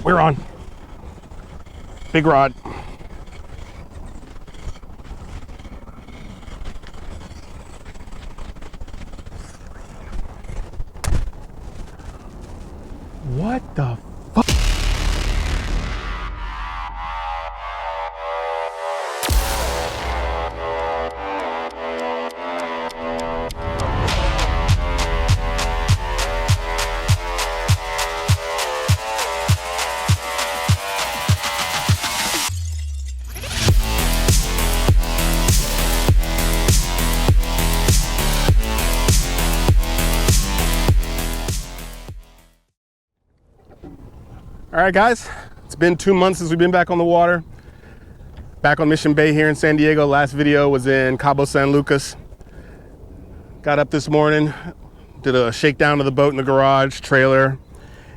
we're on. Big rod. What the fuck? All right, guys, it's been 2 months since we've been back on the water. Back on Mission Bay here in San Diego. Last video was in Cabo San Lucas. Got up this morning, did a shakedown of the boat in the garage, trailer,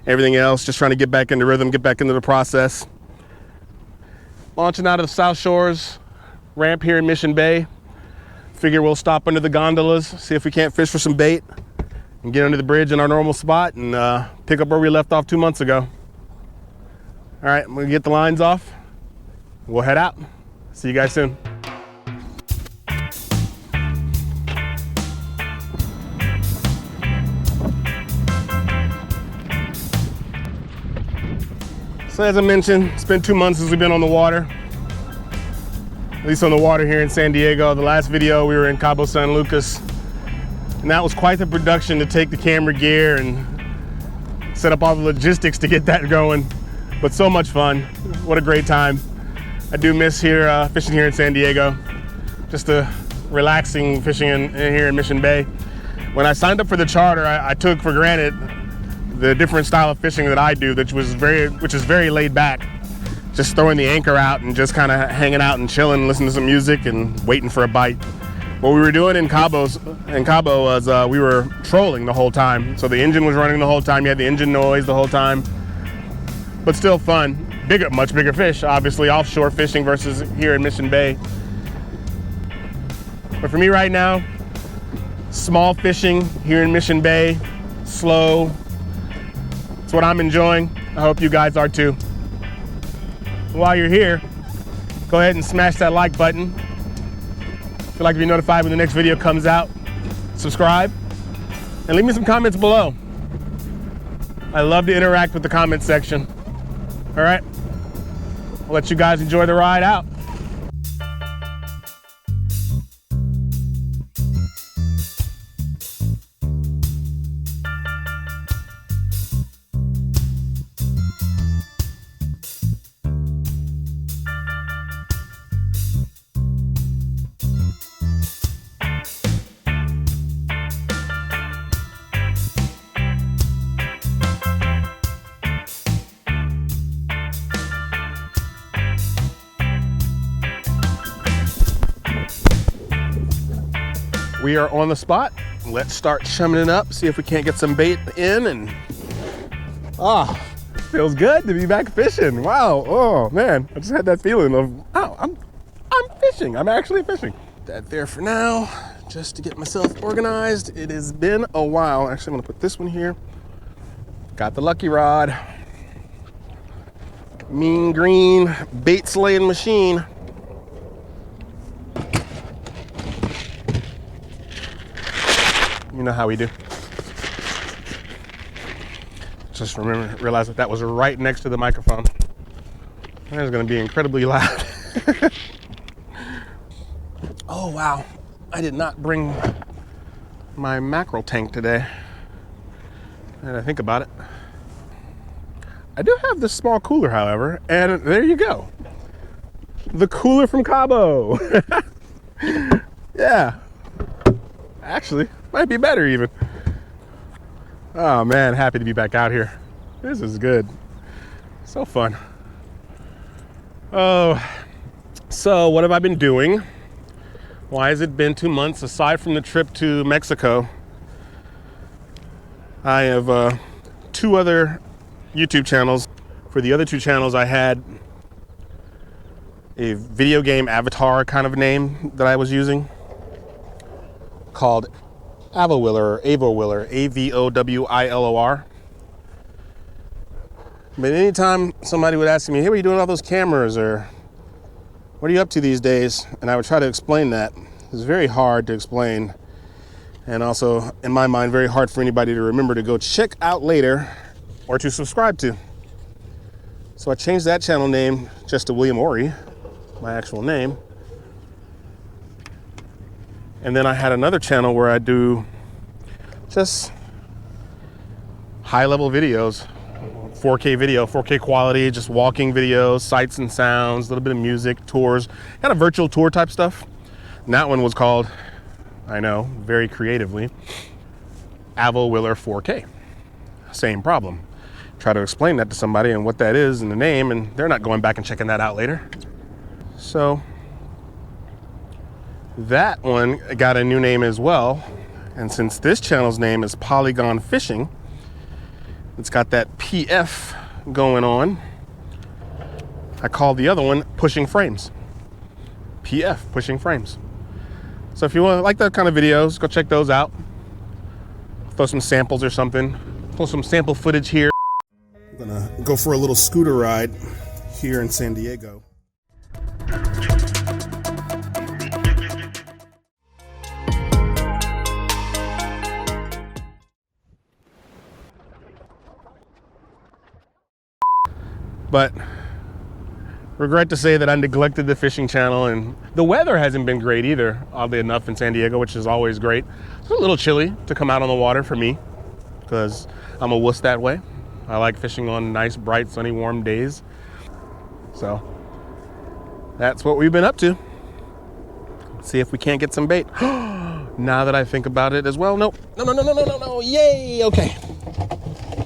everything else, just trying to get back into rhythm, get back into the process. Launching out of the South Shores ramp here in Mission Bay. Figure we'll stop under the gondolas, see if we can't fish for some bait, and get under the bridge in our normal spot and pick up where we left off 2 months ago. All right, I'm gonna get the lines off. We'll head out. See you guys soon. So as I mentioned, it's been 2 months since we've been on the water. At least on the water here in San Diego. The last video we were in Cabo San Lucas. And that was quite the production to take the camera gear and set up all the logistics to get that going. But so much fun. What a great time. I do miss here fishing here in San Diego. Just a relaxing fishing here in Mission Bay. When I signed up for the charter, I took for granted the different style of fishing that I do, which is very laid back. Just throwing the anchor out and just kind of hanging out and chilling, listening to some music and waiting for a bite. What we were doing in Cabo was we were trolling the whole time. So the engine was running the whole time. You had the engine noise the whole time. But still fun. Much bigger fish, obviously, offshore fishing versus here in Mission Bay. But for me right now, small fishing here in Mission Bay, slow. It's what I'm enjoying. I hope you guys are too. While you're here, go ahead and smash that like button. If you'd like to be notified when the next video comes out, subscribe, and leave me some comments below. I love to interact with the comment section. All right, I'll let you guys enjoy the ride out. We are on the spot. Let's start chumming it up, see if we can't get some bait in. And feels good to be back fishing. Wow, oh man, I just had that feeling of, oh, I'm fishing. I'm actually fishing. That there for now, just to get myself organized. It has been a while. Actually, I'm gonna put this one here. Got the lucky rod. Mean green bait slaying machine. You know how we do. Just realize that was right next to the microphone. That is going to be incredibly loud. Oh wow, I did not bring my mackerel tank today. Now that I think about it. I do have this small cooler, however, and there you go. The cooler from Cabo. Yeah. Actually, might be better even. Oh man, happy to be back out here. This is good. So fun. Oh, so what have I been doing? Why has it been 2 months aside from the trip to Mexico? I have 2 other YouTube channels. For the other 2 channels, I had a video game avatar kind of name that I was using, called Avowiller or Avowiller, A-V-O-W-I-L-O-R. But anytime somebody would ask me, hey, what are you doing with all those cameras, or what are you up to these days? And I would try to explain that. It's very hard to explain. And also, in my mind, very hard for anybody to remember to go check out later or to subscribe to. So I changed that channel name just to William Ory, my actual name. And then I had another channel where I do just high-level videos, 4K video, 4K quality, just walking videos, sights and sounds, a little bit of music, tours, kind of virtual tour type stuff. And that one was called, I know, very creatively, Avo Willer 4K. Same problem. Try to explain that to somebody and what that is and the name, and they're not going back and checking that out later. So that one got a new name as well. And since this channel's name is PolyGone Fishing, it's got that PF going on. I called the other one Pushing Frames. PF, Pushing Frames. So if you want to like that kind of videos, go check those out. Throw some samples or something. Throw some sample footage here. I'm gonna go for a little scooter ride here in San Diego. But regret to say that I neglected the fishing channel, and the weather hasn't been great either, oddly enough, in San Diego, which is always great. It's a little chilly to come out on the water for me because I'm a wuss that way. I like fishing on nice, bright, sunny, warm days. So that's what we've been up to. Let's see if we can't get some bait. Now that I think about it as well, nope. No, yay, okay.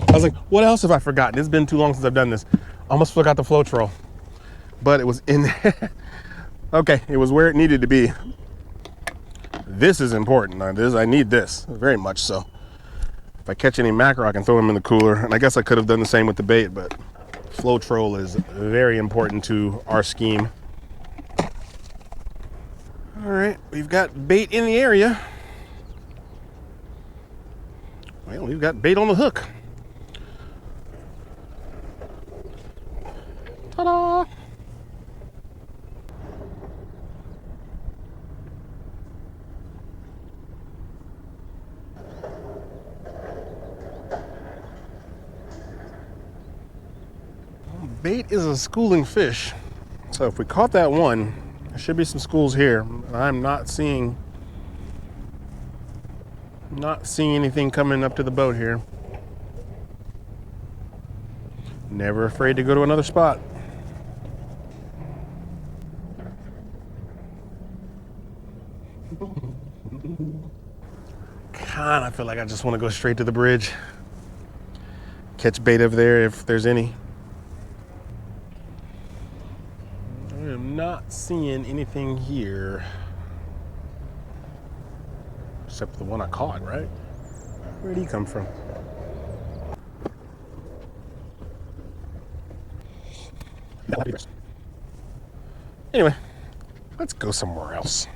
I was like, what else have I forgotten? It's been too long since I've done this. Almost forgot the flow troll, but it was in there. Okay, it was where it needed to be. This is important. I need this very much so. If I catch any mackerel, I can throw them in the cooler. And I guess I could have done the same with the bait, but flow troll is very important to our scheme. All right, we've got bait in the area. Well, we've got bait on the hook. Ta-da! Bait is a schooling fish. So if we caught that one, there should be some schools here. I'm not seeing anything coming up to the boat here. Never afraid to go to another spot. God, I feel like I just want to go straight to the bridge. Catch bait over there if there's any. I am not seeing anything here. Except for the one I caught, right? Where'd he come from? Anyway, let's go somewhere else.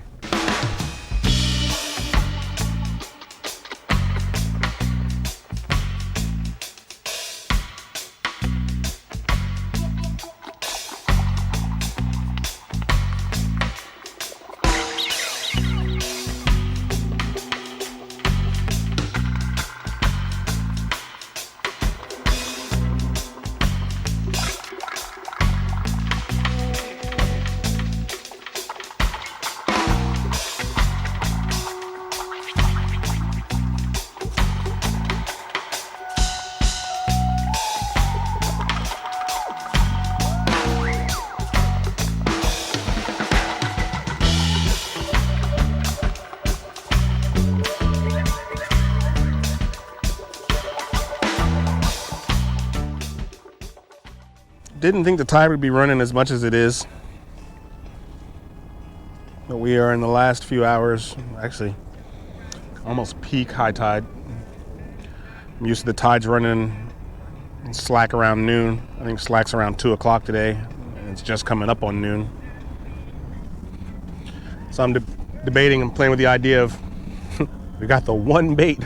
Didn't think the tide would be running as much as it is, but we are in the last few hours, actually almost peak high tide. I'm used to the tides running slack around noon. I think slack's around 2 o'clock today, and it's just coming up on noon. So I'm debating and playing with the idea of we got the one bait.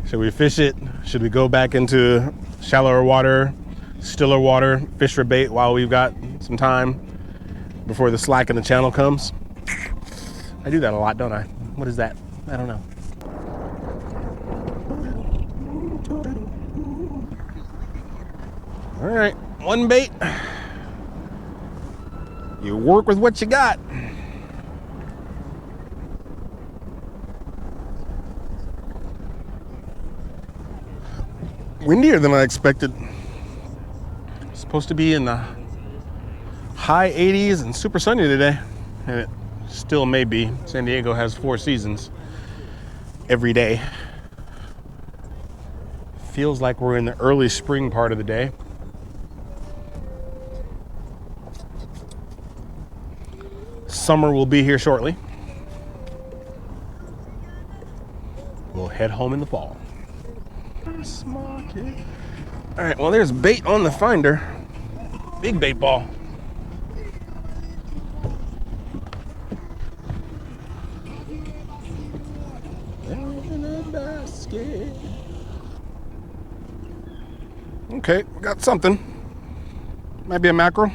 Should we fish it? Should we go back into shallower water, stiller water, fish for bait while we've got some time before the slack in the channel comes. I do that a lot, don't I? What is that? I don't know. All right, one bait. You work with what you got. Windier than I expected. It's supposed to be in the high 80s and super sunny today, and it still may be. San Diego has 4 seasons every day. Feels like we're in the early spring part of the day. Summer will be here shortly. We'll head home in the fall. All right, well, there's bait on the finder. Big bait ball. Okay, we got something. Might be a mackerel.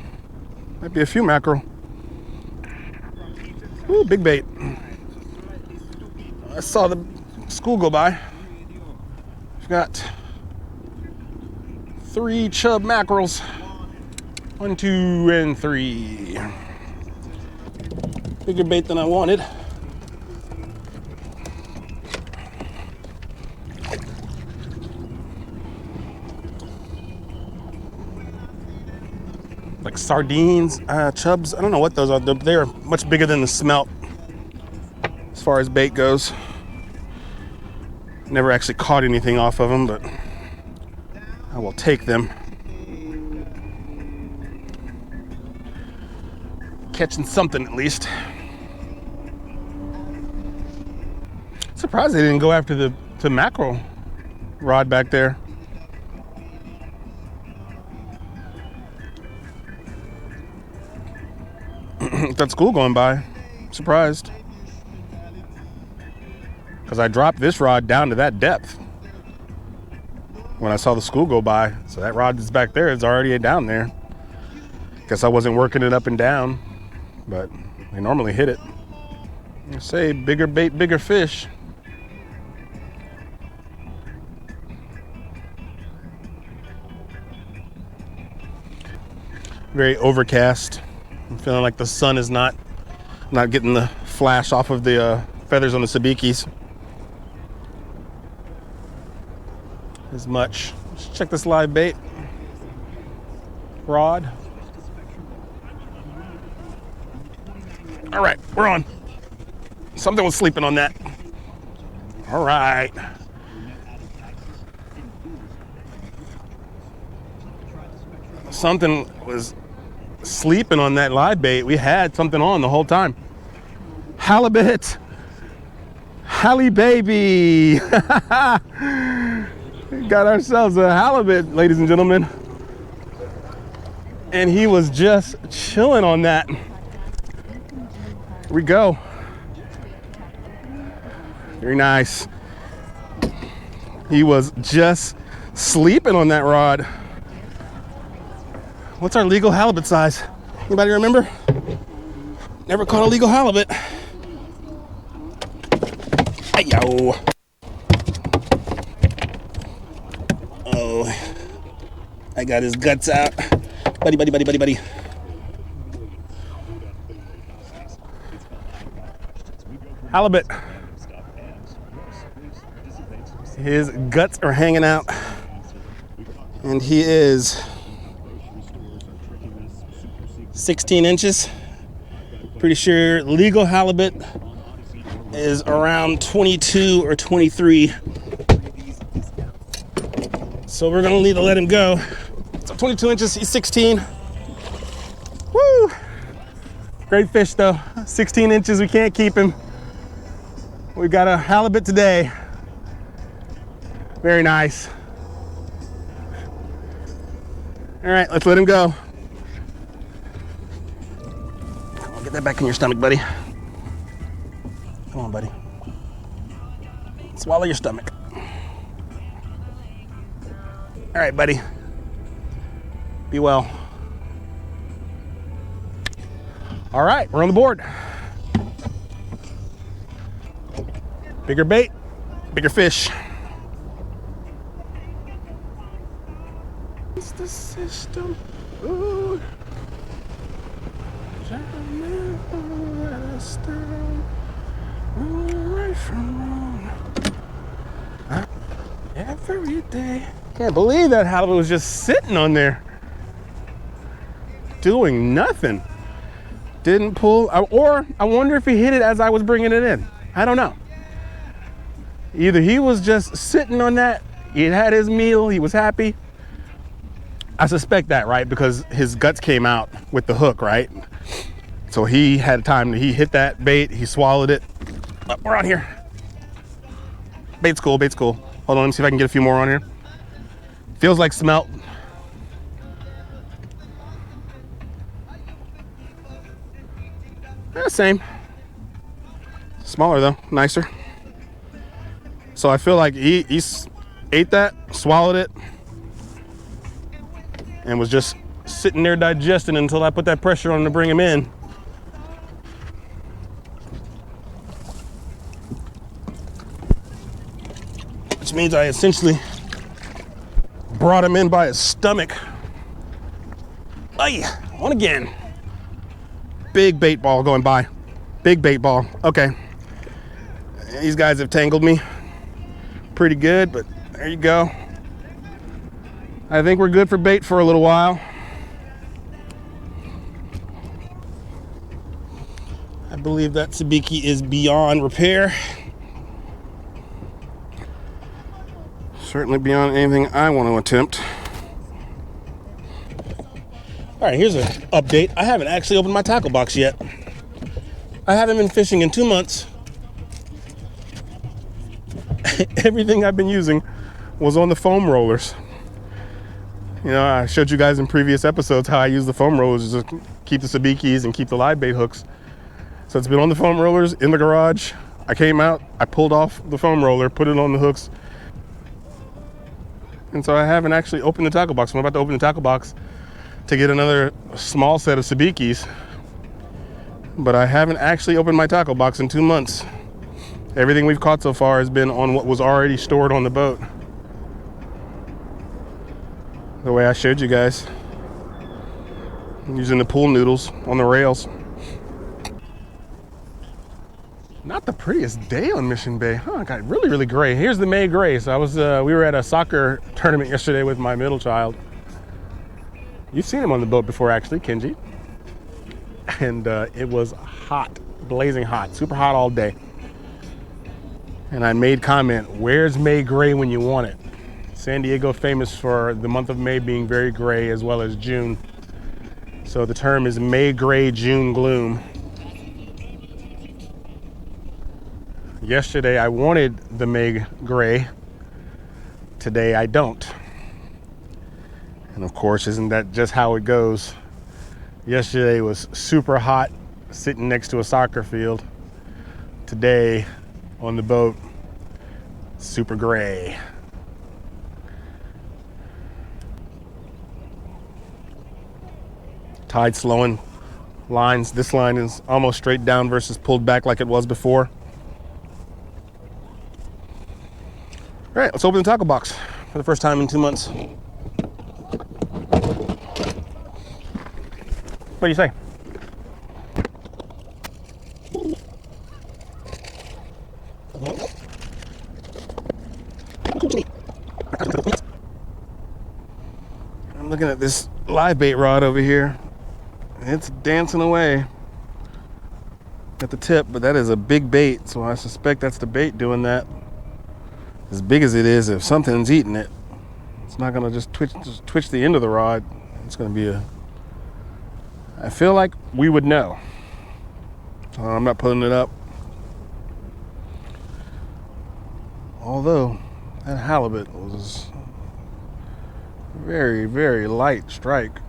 Might be a few mackerel. Ooh, big bait. I saw the school go by. We've got 3 chub mackerels. 1, 2, and 3. Bigger bait than I wanted. Like sardines, chubs. I don't know what those are. They're much bigger than the smelt as far as bait goes. Never actually caught anything off of them, but I will take them. Catching something at least. Surprised they didn't go after the mackerel rod back there. That school going by. Surprised. Because I dropped this rod down to that depth when I saw the school go by. So that rod is back there. It's already down there. Guess I wasn't working it up and down, but they normally hit it. I say bigger bait, bigger fish. Very overcast. I'm feeling like the sun is not getting the flash off of the feathers on the sabikis as much. Let's check this live bait rod. All right, we're on. Something was sleeping on that. All right. Something was sleeping on that live bait. We had something on the whole time. Halibut. Hallie baby. Got ourselves a halibut, ladies and gentlemen. And he was just chilling on that. Here we go. Very nice. He was just sleeping on that rod. What's our legal halibut size? Anybody remember? Never caught a legal halibut. Ay-yo. Oh, I got his guts out. Buddy, buddy, buddy, buddy, buddy. Halibut. His guts are hanging out. And he is 16 inches. Pretty sure legal halibut is around 22 or 23. So we're gonna need to let him go. So 22 inches, he's 16. Woo! Great fish though. 16 inches, we can't keep him. We got a halibut today. Very nice. All right, let's let him go. Get that back in your stomach, buddy. Come on, buddy. Swallow your stomach. All right, buddy. Be well. All right, we're on the board. Bigger bait, bigger fish. It's the system. Ooh. Right from wrong. Every day. Can't believe that halibut was just sitting on there, doing nothing. Didn't pull, or I wonder if he hit it as I was bringing it in. I don't know. Either he was just sitting on that, he had his meal, he was happy. I suspect that, right? Because his guts came out with the hook, right? So he had time he hit that bait, he swallowed it. Oh, we're on here. Bait's cool, bait's cool. Hold on, let me see if I can get a few more on here. Feels like smelt. Same. Smaller though, nicer. So I feel like he ate that, swallowed it, and was just sitting there digesting until I put that pressure on him to bring him in. Which means I essentially brought him in by his stomach. Ay, one again. Big bait ball going by. Big bait ball. Okay. These guys have tangled me pretty good, but there you go. I think we're good for bait for a little while. I believe that sabiki is beyond repair. Certainly beyond anything I want to attempt. All right, here's an update. I haven't actually opened my tackle box yet. I haven't been fishing in 2 months. Everything I've been using was on the foam rollers. You know, I showed you guys in previous episodes how I use the foam rollers to keep the sabikis and keep the live bait hooks. So it's been on the foam rollers in the garage. I came out, I pulled off the foam roller, put it on the hooks. And so I haven't actually opened the tackle box. I'm about to open the tackle box to get another small set of sabikis. But I haven't actually opened my tackle box in 2 months. Everything we've caught so far has been on what was already stored on the boat. The way I showed you guys. I'm using the pool noodles on the rails. Not the prettiest day on Mission Bay. Huh, it got really, really gray. Here's the May gray. So we were at a soccer tournament yesterday with my middle child. You've seen him on the boat before, actually, Kenji. And it was hot, blazing hot, super hot all day. And I made comment, where's May gray when you want it? San Diego famous for the month of May being very gray, as well as June. So the term is May gray, June gloom. Yesterday I wanted the May gray. Today I don't. And of course, isn't that just how it goes? Yesterday was super hot, sitting next to a soccer field. Today, on the boat, super gray. Tide slowing. Lines, this line is almost straight down versus pulled back like it was before. All right, let's open the tackle box for the first time in 2 months. What do you say? I'm looking at this live bait rod over here. It's dancing away at the tip, but that is a big bait, so I suspect that's the bait doing that. As big as it is, if something's eating it, it's not gonna just twitch the end of the rod. It's gonna be I feel like we would know. I'm not putting it up. Although that halibut was very, very light strike.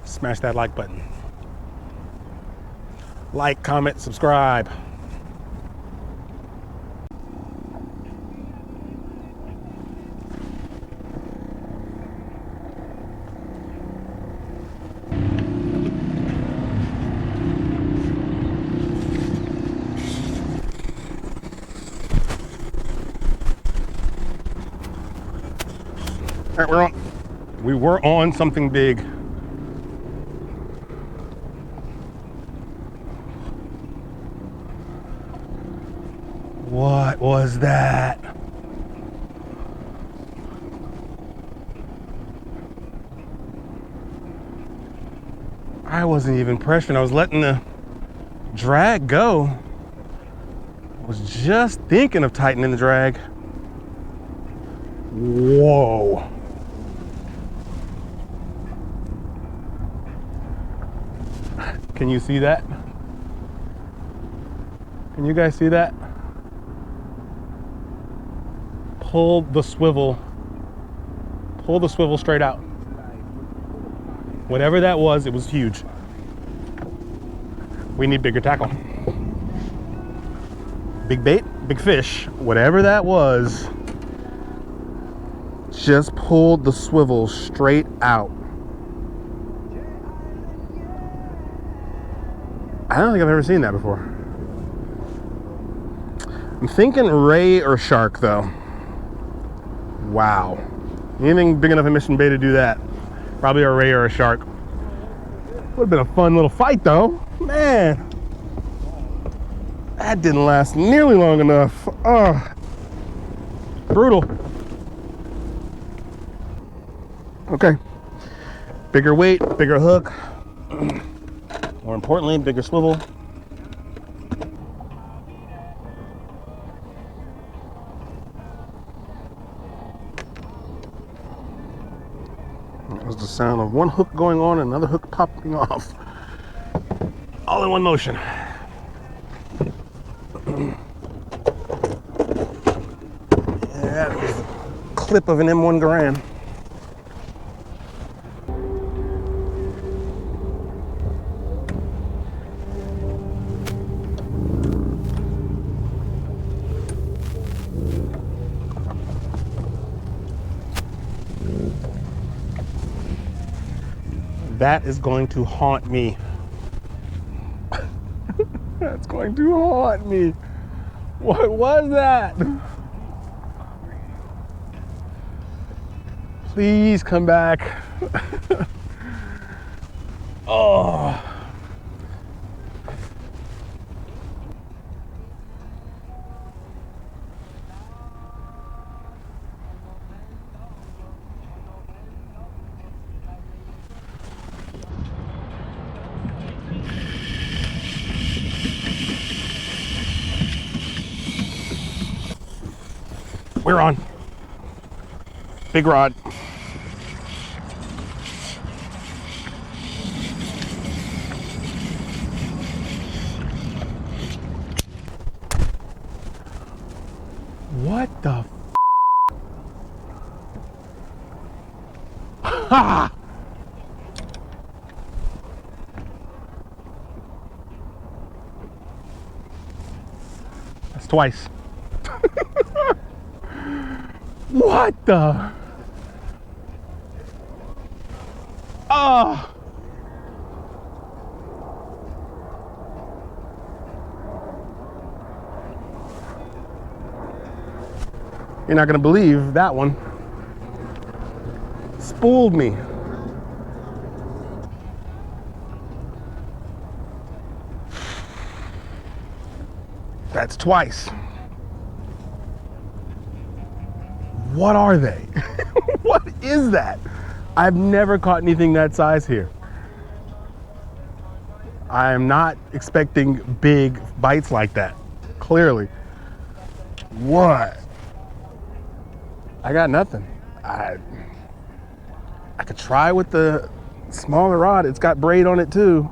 Smash that like button. Like, comment, subscribe. All right, we were on something big. What was that? I wasn't even pressuring. I was letting the drag go. I was just thinking of tightening the drag. Whoa. Can you see that? Can you guys see that? Pull the swivel straight out. Whatever that was, it was huge. We need bigger tackle. Big bait, big fish, whatever that was, just pulled the swivel straight out. I don't think I've ever seen that before. I'm thinking ray or shark though. Wow. Anything big enough in mission bay to do that. Probably a ray or a shark. Would have been a fun little fight though. Man. That didn't last nearly long enough. Oh. Brutal. Okay. Bigger weight, bigger hook. More importantly, bigger swivel. That was the sound of one hook going on and another hook popping off. All in one motion. Yeah, that was the clip of an M1 Garand. That is going to haunt me. That's going to haunt me. What was that? Please come back. Oh. We're on. Big rod. What the f? Ha! That's twice. What the? Oh. You're not gonna believe that one. Spooled me. That's twice. What are they? What is that? I've never caught anything that size here. I am not expecting big bites like that, clearly. What? I got nothing. I could try with the smaller rod. It's got braid on it too.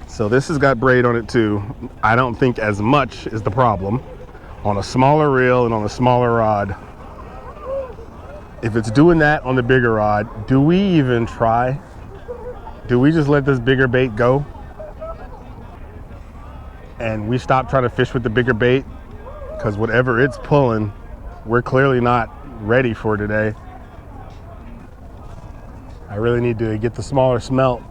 So this has got braid on it too. I don't think as much is the problem on a smaller reel and on a smaller rod. If it's doing that on the bigger rod, do we even try? Do we just let this bigger bait go? And we stop trying to fish with the bigger bait? Because whatever it's pulling, we're clearly not ready for today. I really need to get the smaller smelt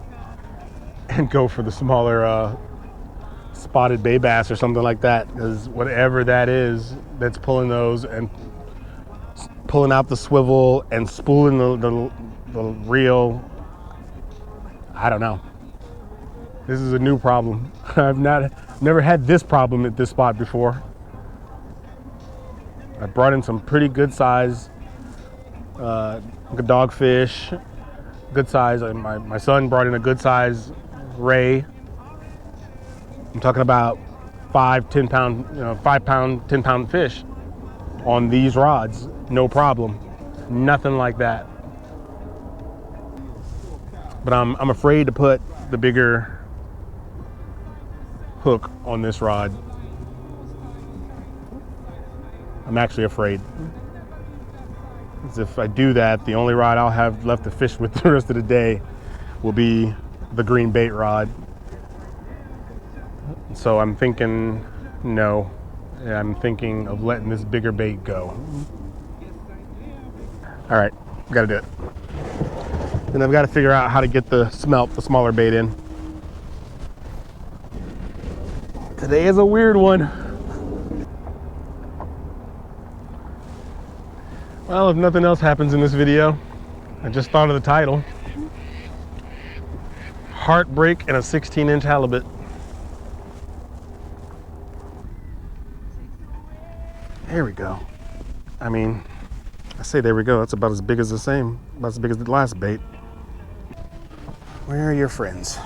and go for the smaller spotted bay bass or something like that, because whatever that is that's pulling those and pulling out the swivel and spooling the reel, I don't know. This is a new problem. I've never had this problem at this spot before. I brought in some pretty good size dogfish, good size. My son brought in a good size ray. I'm talking about 5 pound, 10 pound fish on these rods, no problem. Nothing like that. But I'm afraid to put the bigger hook on this rod. I'm actually afraid. Because if I do that, the only rod I'll have left to fish with the rest of the day will be the green bait rod. So I'm thinking, no. I'm thinking of letting this bigger bait go. All right, gotta do it. Then I've got to figure out how to get the smelt, the smaller bait in. Today is a weird one. Well, if nothing else happens in this video, I just thought of the title. Heartbreak and a 16-inch halibut. There we go. I mean, I say there we go. That's about as big as about as big as the last bait. Where are your friends?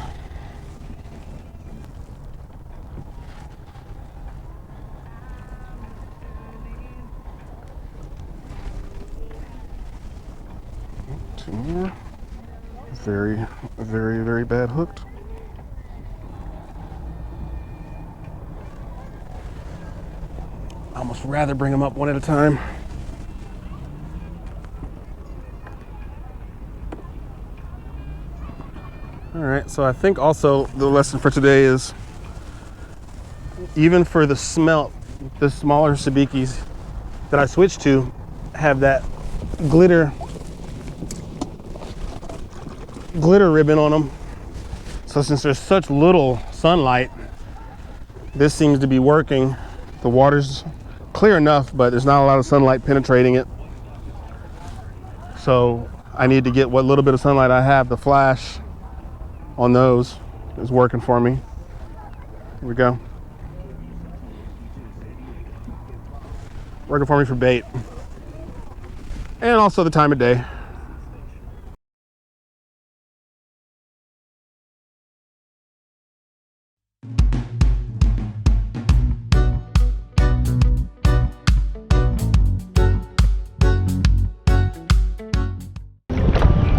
Two more. Very, very, very bad hooked. Almost rather bring them up one at a time. All right, so I think also the lesson for today is, even for the smelt, the smaller sabikis that I switched to have that glitter ribbon on them. So since there's such little sunlight, this seems to be working. The water's clear enough, but there's not a lot of sunlight penetrating it. So I need to get what little bit of sunlight I have. The flash on those is working for me. Here we go. Working for me for bait. And also the time of day.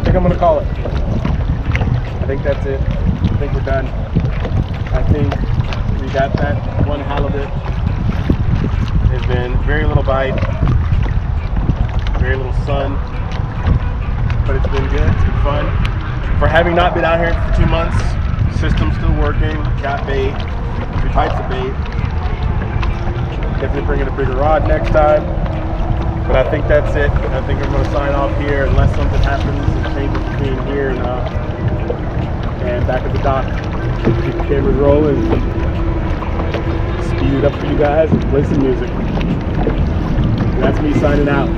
I think I'm gonna call it. I think that's it. I think we're done. I think we got that one halibut. There's been very little bite, very little sun, but it's been good. It's been fun. For having not been out here for 2 months, system's still working. Got bait, 3 types of bait. Definitely bringing a bigger rod next time. But I think that's it. I think I'm going to sign off here unless something happens and changes between here and back at the dock. Keep the cameras rolling, speed it up for you guys, and play some music. And that's me signing out.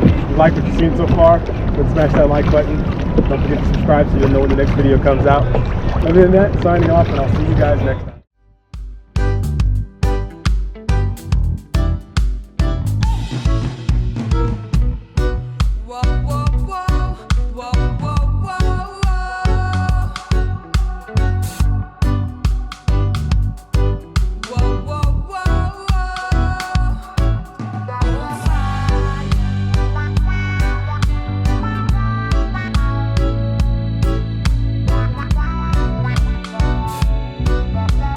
If you like what you've seen so far, then smash that like button. Don't forget to subscribe so you'll know when the next video comes out. Other than that, signing off, and I'll see you guys next time. Bye.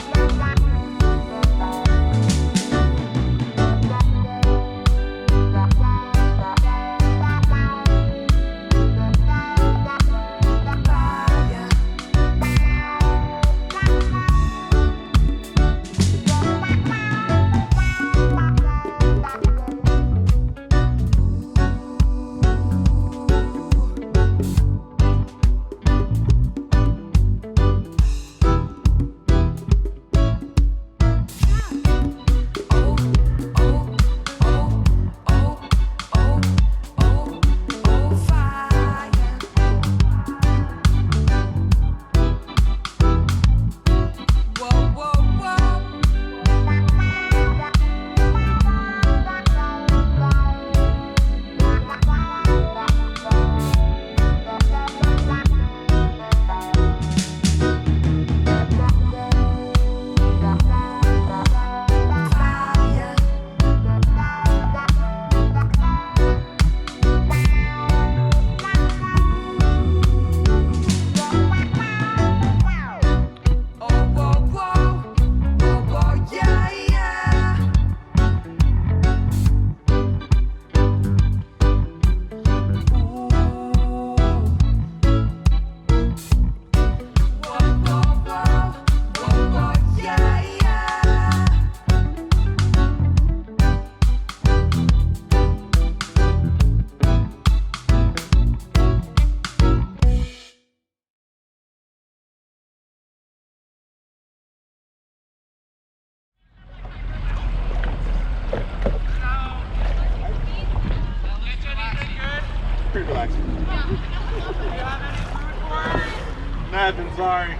Nothing, sorry.